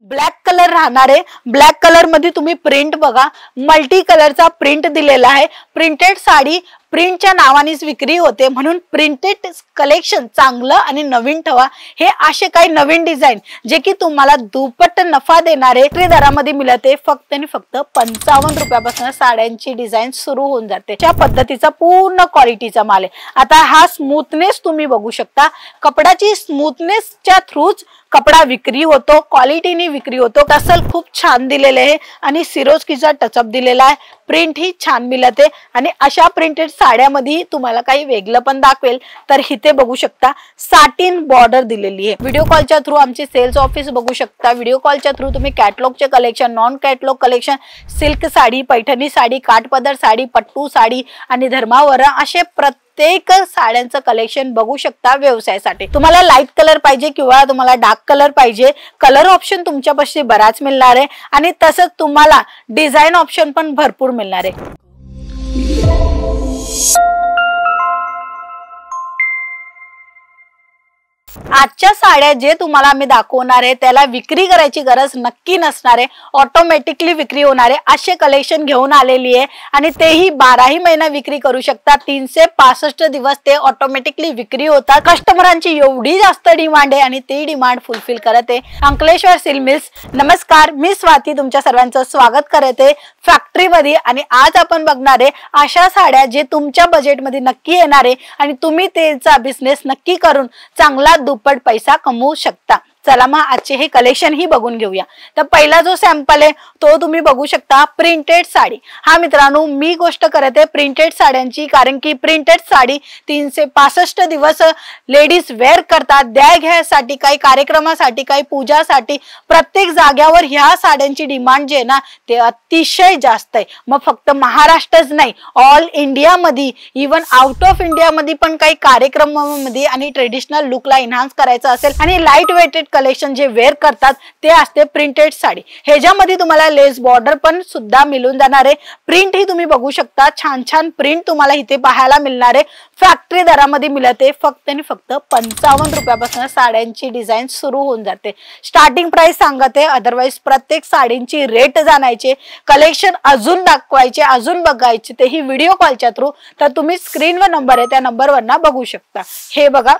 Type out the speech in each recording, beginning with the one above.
Black colour राहणार आहे। Black colour मध्ये तुम्ही प्रिंट बघा, मल्टी कलरचा प्रिंट दिलेला आहे। प्रिंटेड साडी प्रिंटच्या नावानेच विक्री होते, म्हणून प्रिंटेड कलेक्शन चांगलं आणि नवीन ठेवा। हे असे काही नवीन डिझाइन जे की तुम्हाला दुप्पट नफा देणारे विक्री दरामध्ये मिळते। फक्त आणि फक्त 55 रुपयापासून साड्यांची डिझाइन सुरू होऊन जाते। त्या पद्धतीचा पूर्ण क्वालिटीचा माल आहे। आता हा स्मूथनेस तुम्ही बघू शकता, कपडाची स्मूथनेसच्या थ्रूच कपडा विक्री होतो, क्वालिटीने विक्री होतो। टसल खूप छान दिलेले आहे आणि सिरोस्कीचा टचअप दिलेला आहे। प्रिंट ही छान मिळते आणि अशा प्रिंटेड साड्यामध्ये तुम्हाला काही वेगळं पण दाखवेल तर इथे बघू शकता साटिन बॉर्डर दिलेली आहे। व्हिडिओ कॉलच्या थ्रू आमचे सेल्स ऑफिस बघू शकता। व्हिडिओ कॉलच्या थ्रू तुम्ही कॅटलॉगचे collection, non catalogue collection, silk sari, Paithani sari, Kathpadar sari, pattu sari आणि धर्मावर असे प्रत्येक साड्यांचं कलेक्शन बघू शकता। व्यवसायासाठी तुम्हाला लाईट कलर पाहिजे किंवा तुम्हाला डार्क कलर पाहिजे, कलर ऑप्शन तुमच्यापाशी बराच मिळणार आहे आणि तसंच तुम्हाला डिझाइन ऑप्शन पण भरपूर मिळणार आहे। आजच्या साड्या जे तुम्हाला मी दाखवणार आहे त्याला विक्री करायची गरज नक्की नसणार आहे, ऑटोमॅटिकली विक्री होणार आहे असे कलेक्शन घेऊन आलेली आहे आणि तेही 12ही महिना विक्री करू शकता। 365 दिवस ते ऑटोमॅटिकली विक्री होतात। कस्टमरांची एवढी जास्त डिमांड आहे आणि ते डिमांड फुलफिल करत आहे अंकलेश्वर सिल्क मिल्स। नमस्कार, मी स्वाती तुमच्या सर्वांचं स्वागत करते फॅक्टरी मध्ये आणि आज आपण बघणार आहे अशा साड्या जे तुमच्या बजेटमध्ये नक्की येणार आहे आणि तुम्ही त्याचा बिझनेस नक्की करून चांगला दुप्पट पैसा कमवू शकता। चला मग आजचे हे कलेक्शन ही बघून घेऊया। तर पहिला जो सॅम्पल आहे तो तुम्ही बघू शकता, प्रिंटेड साडी। हा मित्रांनो मी गोष्ट करते प्रिंटेड साड्यांची, कारण की प्रिंटेड साडी 365 दिवस लेडीज वेअर करतात, द्या घ्यासाठी, काही कार्यक्रमासाठी, काही पूजासाठी, प्रत्येक जाग्यावर ह्या साड्यांची डिमांड जे आहे ना ते अतिशय जास्त आहे। मग फक्त महाराष्ट्रच नाही, ऑल इंडिया मध्ये, इवन आउट ऑफ इंडिया मध्ये पण काही कार्यक्रमामध्ये आणि ट्रेडिशनल लुकला एन्हान्स करायचं असेल आणि लाईट वेटेड कलेक्शन जे वेअर करतात ते असते प्रिंटेड साडी। ह्याच्यामध्ये तुम्हाला लेस बॉर्डर पण सुद्धा मिळून जाणार आहे। प्रिंट ही तुम्ही बघू शकता, छान छान प्रिंट तुम्हाला इथे पाहायला मिळणार आहे। फॅक्टरी दरामध्ये मिळते फक्त आणि फक्त 55 रुपयापासून साड्यांची डिझाइन सुरू होऊन जाते। स्टार्टिंग प्राइस सांगते, अदरवाइज प्रत्येक साडींची रेट जाणायचे, कलेक्शन अजून दाखवायचे, अजून बघायचे तेही व्हिडिओ कॉलच्या थ्रू। तर तुम्ही स्क्रीनवर नंबर आहे त्या नंबरवर बघू शकता। हे बघा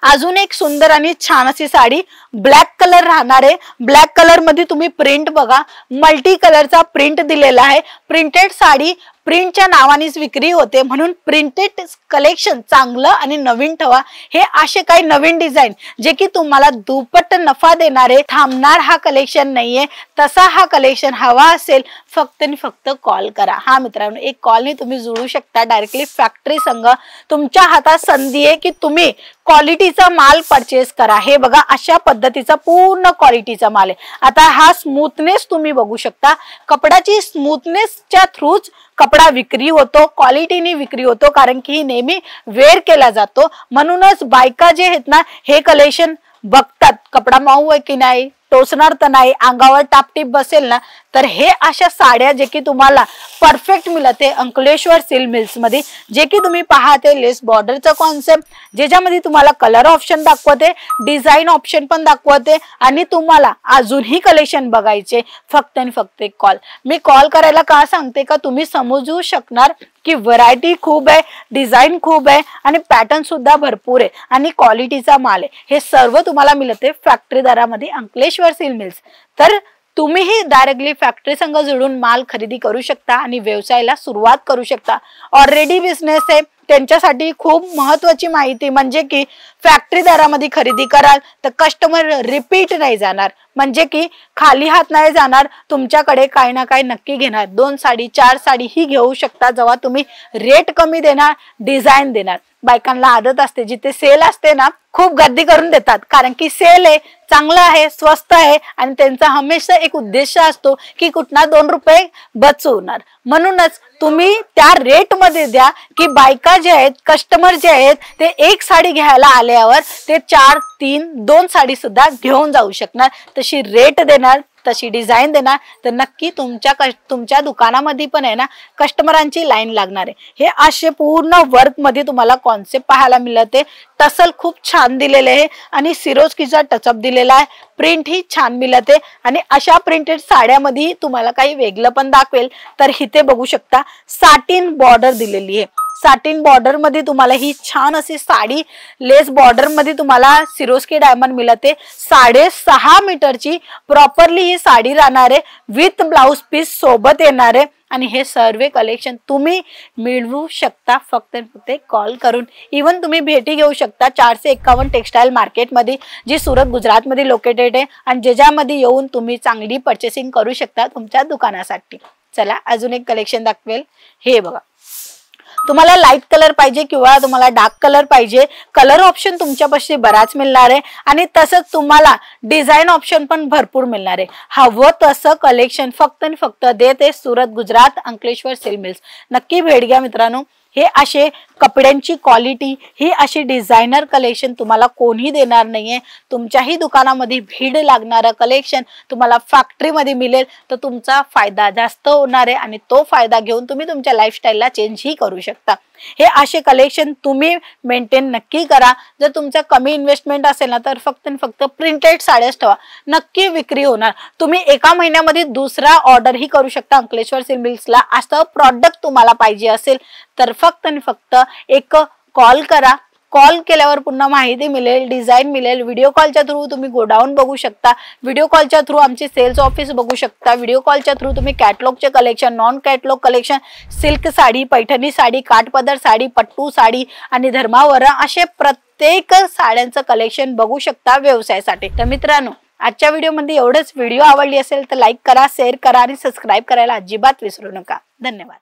अजून एक सुंदर आणि छान अशी साडी, ब्लॅक कलर राहणार आहे। ब्लॅक कलर मध्ये तुम्ही प्रिंट बघा, मल्टी कलरचा प्रिंट दिलेला आहे। प्रिंटेड साडी प्रिंटच्या नावानेच विक्री होते, म्हणून प्रिंटेड कलेक्शन चांगलं आणि नवीन ठेवा। हे असे काही नवीन डिझाइन जे की तुम्हाला दुप्पट नफा देणारे, थांबणार हा कलेक्शन नाहीये। तसा हा कलेक्शन हवा असेल फक्त आणि फक्त कॉल करा। हा मित्रांनो एक कॉलनी तुम्ही जोडू शकता डायरेक्टली फॅक्टरी संघ। तुमच्या हातात संधी आहे की तुम्ही क्वालिटीचा माल परचेस करा। हे बघा अशा पद्धतीचा पूर्ण क्वालिटीचा माल आहे। आता हा स्मूथनेस तुम्ही बघू शकता, कपडाची स्मूथनेसच्या थ्रूच कपडा विक्री होतो, क्वालिटीने विक्री होतो, कारण की नेहमी वेअर केला जातो। म्हणूनच बायका जे आहेत ना हे कलेक्शन बघतात, कपडा मऊ आहे की नाही, टोचणार तर नाही, अंगावर टापटीप बसेल ना, तर हे अशा साड्या जे की तुम्हाला परफेक्ट मिळते अंकलेश्वर सिल्क मिल्स मध्ये। जे की तुम्ही पाहते लेस बॉर्डरचा कॉन्सेप्ट, ज्याच्यामध्ये तुम्हाला कलर ऑप्शन दाखवते, डिझाइन ऑप्शन पण दाखवते आणि तुम्हाला अजूनही कलेक्शन बघायचे फक्त आणि फक्त एक कॉल। मी कॉल करायला का सांगते का तुम्ही समजू शकणार की व्हरायटी खूप आहे, डिझाइन खूप आहे आणि पॅटर्न सुद्धा भरपूर आहे आणि क्वालिटीचा माल आहे। हे सर्व तुम्हाला मिळते फॅक्टरी दरामध्ये अंकलेश्वर सिल्क मिल्स। तर तुम्हीही डायरेक्टली फॅक्टरी संघ जोडून माल खरेदी करू शकता आणि व्यवसायाला सुरुवात करू शकता। ऑलरेडी बिझनेस आहे त्यांच्यासाठी खूप महत्त्वाची माहिती म्हणजे की फॅक्टरी दरामध्ये खरेदी कराल तर कस्टमर रिपीट नाही जाणार, म्हणजे की खाली हात नाही जाणार, तुमच्याकडे काही ना काही नक्की घेणार। 2 साडी 4 साडी ही घेऊ शकता जेव्हा तुम्ही रेट कमी देणार, डिझाइन देणार। बायकांना आदत असते जिथे सेल असते ना खूप गर्दी करून देतात, कारण की सेल आहे, चांगलं आहे, स्वस्त आहे आणि त्यांचा हमेशा एक उद्देश असतो की कुठना 2 रुपये बचवणार। म्हणूनच तुम्ही त्या रेट मध्ये द्या की बायका जे आहेत, कस्टमर जे आहेत ते एक साडी घ्यायला आल्यावर ते 4, 3, 2 साडी सुद्धा घेऊन जाऊ शकणार, तशी रेट देणार तशी डिझाईन देणार तर नक्की तुमच्या दुकानामध्ये पण आहे ना कस्टमरांची लाईन लागणार आहे। हे असे पूर्ण वर्क मध्ये तुम्हाला कॉन्सेप्ट पाहायला मिळते। टसल खूप छान दिलेले आहे आणि सिरोस्कीचा टचअप दिलेला आहे। प्रिंट ही छान मिळते आणि अशा प्रिंटेड साड्यामध्ये तुम्हाला काही वेगळं पण दाखवेल तर इथे बघू शकता साटिन बॉर्डर दिलेली आहे। साटिन बॉर्डर मध्ये तुम्हाला ही छान अशी साडी लेस बॉर्डर मध्ये तुम्हाला सिरोस्की डायमंड मिळते। 6.5 मीटरची प्रॉपरली ही साडी राहणार आहे विथ ब्लाउज पीस सोबत येणार आहे आणि हे सर्व कलेक्शन तुम्ही मिळवू शकता फक्त कॉल करून। इवन तुम्ही भेटी घेऊ शकता 451 टेक्सटाईल मार्केट मध्ये जी सुरत गुजरात मध्ये लोकेटेड आहे आणि ज्याच्यामध्ये येऊन तुम्ही चांगली पर्चेसिंग करू शकता तुमच्या दुकानासाठी। चला अजून एक कलेक्शन दाखवेल। हे बघा तुम्हाला लाईट कलर पाहिजे किंवा तुम्हाला डार्क कलर पाहिजे कलर ऑप्शन तुमच्यापाशी बराच मिळणार आहे आणि तसंच तुम्हाला डिझाईन ऑप्शन पण भरपूर मिळणार आहे। हवं तसं कलेक्शन फक्त आणि फक्त देते सुरत गुजरात अंकलेश्वर सिल्क मिल्स। नक्की भेट घ्या मित्रांनो। हे असे कपड्यांची क्वालिटी ही अशी डिझायनर कलेक्शन तुम्हाला कोणी देणार नाहीये। तुमच्याही दुकानामध्ये भीड लागणारं कलेक्शन तुम्हाला फॅक्टरीमध्ये मिळेल तर तुमचा फायदा जास्त होणार आहे आणि तो फायदा घेऊन तुम्ही तुमच्या लाईफस्टाईलला चेंजही करू शकता। हे असे कलेक्शन तुम्ही मेंटेन नक्की करा। जर तुमचं कमी इन्व्हेस्टमेंट असेल ना तर फक्त आणि फक्त प्रिंटेड साड्याच ठेवा नक्की विक्री होणार। तुम्ही एका महिन्यामध्ये दुसरा ऑर्डर ही करू शकता अंकलेश्वर सिल्क मिल्सला। असं प्रॉडक्ट तुम्हाला पाहिजे असेल तर फक्त आणि फक्त एक कॉल करा। कॉल केल्यावर पुन्हा माहिती मिळेल डिझाईन मिळेल। व्हिडिओ कॉलच्या थ्रू तुम्ही गोडाऊन बघू शकता। व्हिडिओ कॉलच्या थ्रू आमचे सेल्स ऑफिस बघू शकता। व्हिडिओ कॉलच्या थ्रू तुम्ही कॅटलॉगचे collection non catalogue collection silk sari Paithani sari Kathpadar sari pattu sari आणि धर्मावर असे प्रत्येक साड्यांचं कलेक्शन बघू शकता व्यवसायासाठी। तर मित्रांनो आजच्या व्हिडिओमध्ये एवढंच। व्हिडिओ आवडली असेल तर लाईक करा शेअर करा आणि सबस्क्राईब करायला अजिबात विसरू नका। धन्यवाद।